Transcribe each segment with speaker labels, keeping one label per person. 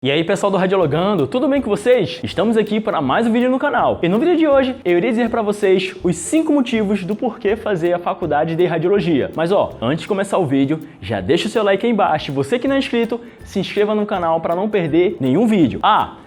Speaker 1: E aí pessoal do Radiologando, tudo bem com vocês? Estamos aqui para mais um vídeo no canal. E no vídeo de hoje eu irei dizer para vocês os 5 motivos do porquê fazer a faculdade de Radiologia. Mas antes de começar o vídeo, já deixa o seu like aí embaixo. Você que não é inscrito, se inscreva no canal para não perder nenhum vídeo.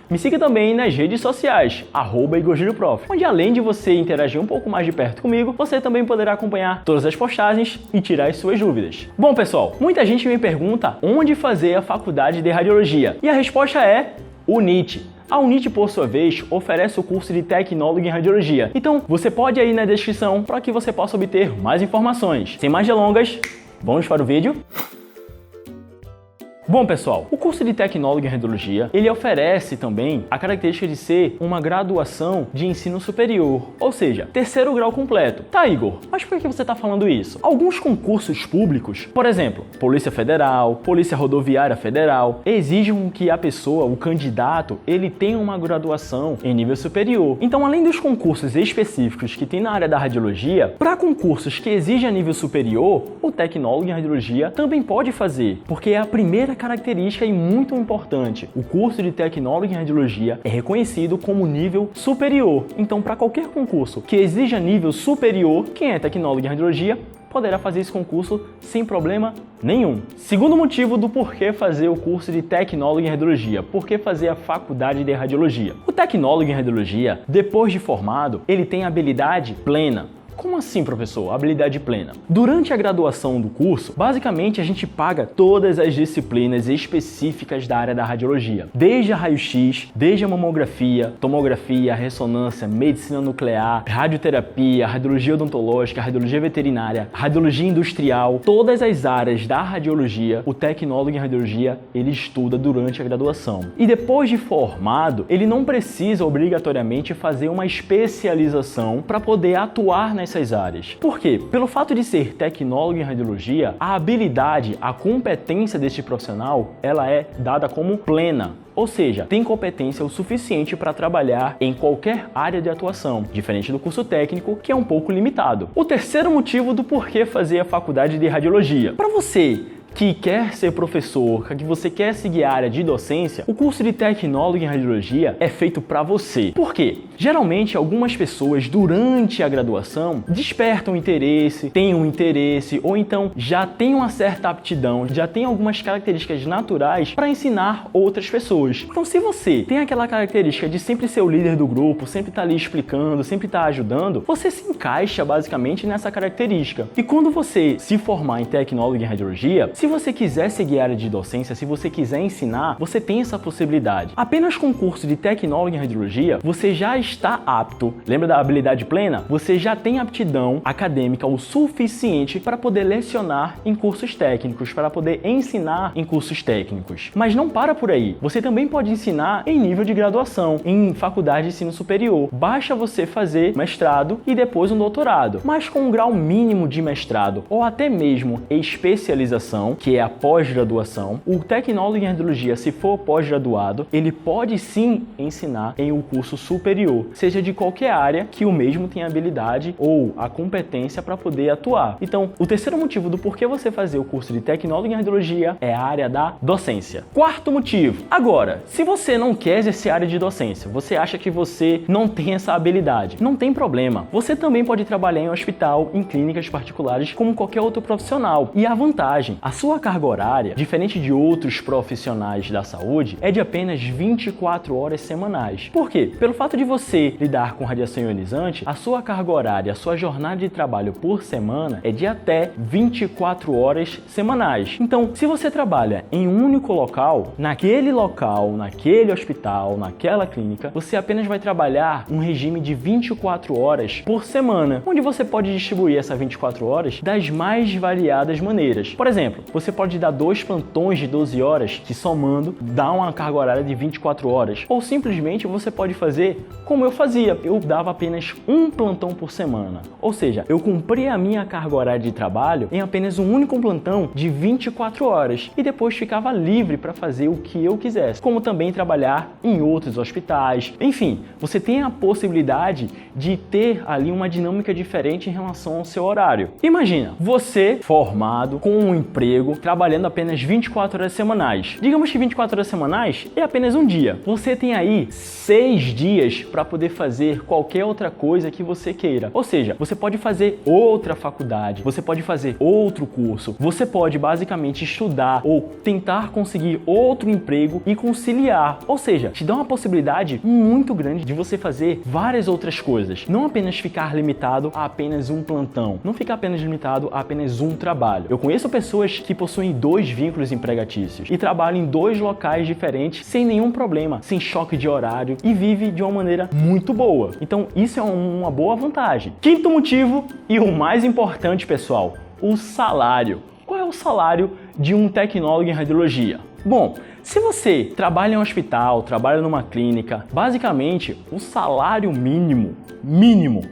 Speaker 1: Me siga também nas redes sociais, @IgorJúlioProf, onde além de você interagir um pouco mais de perto comigo, você também poderá acompanhar todas as postagens e tirar as suas dúvidas. Bom pessoal, muita gente me pergunta onde fazer a faculdade de Radiologia, e a resposta é UNIT. A UNIT, por sua vez, oferece o curso de Tecnólogo em Radiologia. Então, você pode ir na descrição para que você possa obter mais informações. Sem mais delongas, vamos para o vídeo? Bom pessoal, o curso de Tecnólogo em Radiologia, ele oferece também a característica de ser uma graduação de ensino superior, ou seja, 3º grau completo. Tá, Igor, mas por que você está falando isso? Alguns concursos públicos, por exemplo, Polícia Federal, Polícia Rodoviária Federal, exigem que a pessoa, o candidato, ele tenha uma graduação em nível superior. Então, além dos concursos específicos que tem na área da radiologia, para concursos que exigem a nível superior, o Tecnólogo em Radiologia também pode fazer, porque é a primeira característica e muito importante. O curso de Tecnólogo em Radiologia é reconhecido como nível superior. Então, para qualquer concurso que exija nível superior, quem é tecnólogo em radiologia poderá fazer esse concurso sem problema nenhum. Segundo motivo do porquê fazer o curso de Tecnólogo em Radiologia, porquê fazer a faculdade de Radiologia. O Tecnólogo em Radiologia, depois de formado, ele tem habilidade plena. Como assim, professor? Habilidade plena. Durante a graduação do curso, basicamente a gente paga todas as disciplinas específicas da área da radiologia. Desde a raio-x, desde a mamografia, tomografia, ressonância, medicina nuclear, radioterapia, radiologia odontológica, radiologia veterinária, radiologia industrial, todas as áreas da radiologia, o tecnólogo em radiologia, ele estuda durante a graduação. E depois de formado, ele não precisa obrigatoriamente fazer uma especialização para poder atuar nessas áreas. Por quê? Pelo fato de ser tecnólogo em radiologia, a habilidade, a competência deste profissional, ela é dada como plena. Ou seja, tem competência o suficiente para trabalhar em qualquer área de atuação, diferente do curso técnico, que é um pouco limitado. O terceiro motivo do porquê fazer a faculdade de radiologia. Para você que quer ser professor, que você quer seguir a área de docência, o curso de Tecnólogo em Radiologia é feito para você. Por quê? Geralmente, algumas pessoas, durante a graduação, despertam interesse, têm um interesse, ou então já têm uma certa aptidão, já tem algumas características naturais para ensinar outras pessoas. Então, se você tem aquela característica de sempre ser o líder do grupo, sempre estar ali explicando, sempre estar ajudando, você se encaixa basicamente nessa característica. E quando você se formar em Tecnólogo em Radiologia, se você quiser seguir a área de docência, se você quiser ensinar, você tem essa possibilidade. Apenas com o curso de Tecnólogo em Radiologia, você já está apto, lembra da habilidade plena? Você já tem aptidão acadêmica o suficiente para poder lecionar em cursos técnicos, para poder ensinar em cursos técnicos. Mas não para por aí. Você também pode ensinar em nível de graduação, em faculdade de ensino superior. Basta você fazer mestrado e depois um doutorado. Mas com um grau mínimo de mestrado ou até mesmo especialização, que é a pós-graduação, o tecnólogo em radiologia, se for pós-graduado, ele pode sim ensinar em um curso superior, seja de qualquer área que o mesmo tenha habilidade ou a competência para poder atuar. Então, o terceiro motivo do porquê você fazer o curso de tecnólogo em radiologia é a área da docência. Quarto motivo. Agora, se você não quer exercer a área de docência, você acha que você não tem essa habilidade, não tem problema. Você também pode trabalhar em hospital, em clínicas particulares, como qualquer outro profissional. E a vantagem, a sua carga horária, diferente de outros profissionais da saúde, é de apenas 24 horas semanais. Por quê? Pelo fato de você lidar com radiação ionizante, a sua carga horária, a sua jornada de trabalho por semana é de até 24 horas semanais. Então, se você trabalha em um único local, naquele hospital, naquela clínica, você apenas vai trabalhar um regime de 24 horas por semana, onde você pode distribuir essas 24 horas das mais variadas maneiras. Por exemplo, você pode dar 2 plantões de 12 horas, que somando dá uma carga horária de 24 horas. Ou simplesmente você pode fazer como eu fazia. Eu dava apenas um plantão por semana. Ou seja, eu cumpria a minha carga horária de trabalho em apenas um único plantão de 24 horas e depois ficava livre para fazer o que eu quisesse, como também trabalhar em outros hospitais. Enfim, você tem a possibilidade de ter ali uma dinâmica diferente em relação ao seu horário. Imagina, você formado com um emprego, trabalhando apenas 24 horas semanais. Digamos que 24 horas semanais é apenas um dia. Você tem aí 6 dias para poder fazer qualquer outra coisa que você queira. Ou seja, você pode fazer outra faculdade, você pode fazer outro curso, você pode basicamente estudar ou tentar conseguir outro emprego e conciliar. Ou seja, te dá uma possibilidade muito grande de você fazer várias outras coisas. Não apenas ficar limitado a apenas um plantão, não ficar apenas limitado a apenas um trabalho. Eu conheço pessoas que possuem 2 vínculos empregatícios e trabalham em 2 locais diferentes sem nenhum problema, sem choque de horário e vive de uma maneira muito boa. Então isso é uma boa vantagem. Quinto motivo e o mais importante, pessoal, o salário. Qual é o salário de um tecnólogo em radiologia? Bom, se você trabalha em um hospital, trabalha numa clínica, basicamente o salário mínimo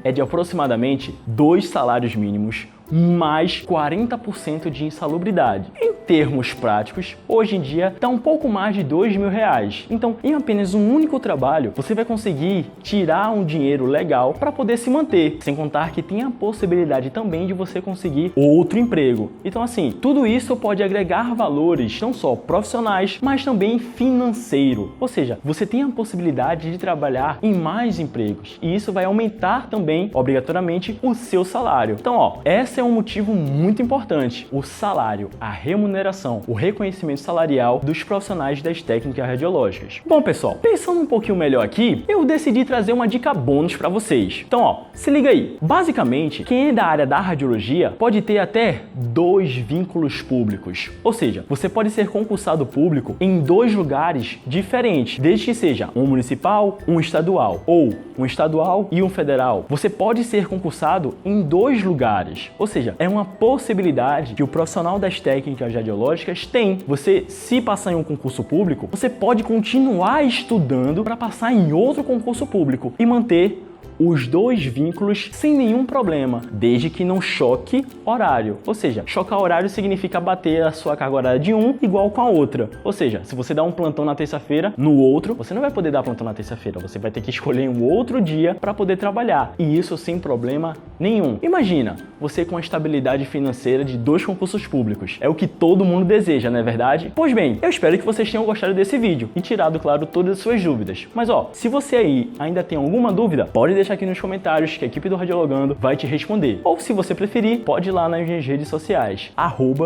Speaker 1: é de aproximadamente 2 salários mínimos mais 40% de insalubridade. Em termos práticos, hoje em dia está um pouco mais de R$2.000. Então, em apenas um único trabalho, você vai conseguir tirar um dinheiro legal para poder se manter, sem contar que tem a possibilidade também de você conseguir outro emprego. Então, assim, tudo isso pode agregar valores não só profissionais, mas também financeiro. Ou seja, você tem a possibilidade de trabalhar em mais empregos e isso vai aumentar também, obrigatoriamente, o seu salário. Então, ó, essa é um motivo muito importante, o salário, a remuneração, o reconhecimento salarial dos profissionais das técnicas radiológicas. Bom, pessoal, pensando um pouquinho melhor aqui, eu decidi trazer uma dica bônus para vocês. Então, ó, se liga aí. Basicamente, quem é da área da radiologia pode ter até 2 vínculos públicos. Ou seja, você pode ser concursado público em 2 lugares diferentes, desde que seja um municipal, um estadual, ou um estadual e um federal. Você pode ser concursado em 2 lugares. Ou seja, é uma possibilidade que o profissional das técnicas radiológicas tem. Você, se passar em um concurso público, você pode continuar estudando para passar em outro concurso público e manter os 2 vínculos sem nenhum problema, desde que não choque horário. Ou seja, chocar horário significa bater a sua carga horária de um igual com a outra. Ou seja, se você dá um plantão na terça-feira, no outro, você não vai poder dar plantão na terça-feira, você vai ter que escolher um outro dia para poder trabalhar. E isso sem problema nenhum. Imagina, você com a estabilidade financeira de 2 concursos públicos. É o que todo mundo deseja, não é verdade? Pois bem, eu espero que vocês tenham gostado desse vídeo e tirado, claro, todas as suas dúvidas. Mas ó, se você aí ainda tem alguma dúvida, pode deixar aqui nos comentários que a equipe do Radiologando vai te responder. Ou se você preferir, pode ir lá nas minhas redes sociais,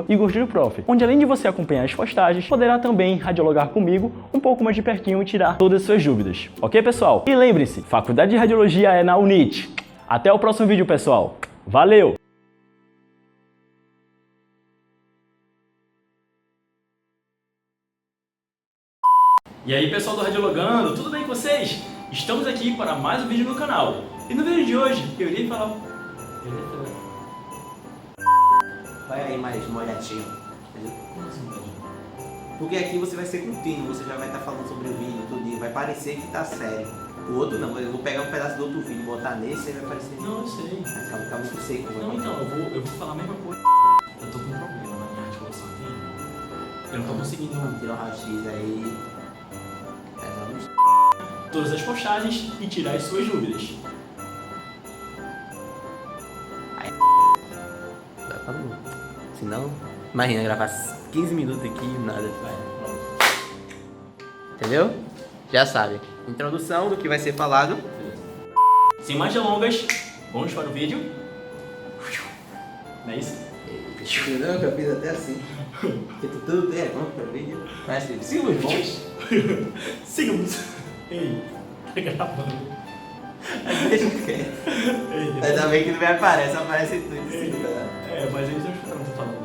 Speaker 1: @IgorJúlioProf, onde além de você acompanhar as postagens, poderá também radiologar comigo um pouco mais de pertinho e tirar todas as suas dúvidas. Ok, pessoal? E lembre-se, Faculdade de Radiologia é na UNIT. Até o próximo vídeo, pessoal. Valeu! E aí, pessoal do Radiologando, tudo bem com vocês? Estamos aqui para mais um vídeo no canal. E no vídeo de hoje, eu irei falar...
Speaker 2: Vai aí mais molhadinho.
Speaker 1: Como assim, molhadinho?
Speaker 2: Porque aqui você vai ser contínuo, você já vai estar falando sobre o vídeo, tudo, vai parecer que tá sério. O outro não, eu vou pegar um pedaço do outro vídeo, botar nesse e vai parecer...
Speaker 1: Não, eu sei.
Speaker 2: Vai ficar muito seco.
Speaker 1: Não, então, eu vou falar a mesma coisa. Eu tô com um problema na minha articulação aqui. Eu não tô conseguindo...
Speaker 2: Tirar um raio-x aí...
Speaker 1: todas as postagens e tirar as suas dúvidas.
Speaker 2: Senão, imagina gravar 15 minutos aqui e nada. Entendeu? Já sabe. Introdução do que vai ser falado.
Speaker 1: Sem mais delongas, vamos para o vídeo. Não é isso?
Speaker 2: Não, que eu fiz até assim. Porque tudo vamos para o vídeo. Mas siga os bons.
Speaker 1: Sigamos. Ei, tá gravando.
Speaker 2: Deixa quieto. Ainda bem que não me aparece, só aparece tudo assim, tá?
Speaker 1: É, mas eles estão falando.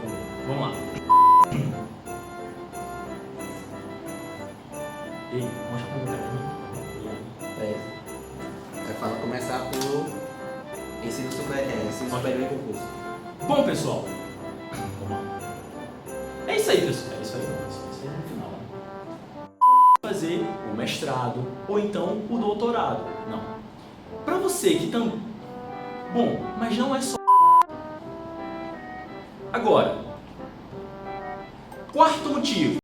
Speaker 1: Vamos lá. Ei, mostra pra mim.
Speaker 2: Vai começar por ensino superior e concurso.
Speaker 1: Bom, pessoal. Vamos lá. É isso aí, pessoal. É isso aí no final. Fazer o mestrado ou então o doutorado. Não. Pra você que também... Bom, mas não é só... Agora, quarto motivo.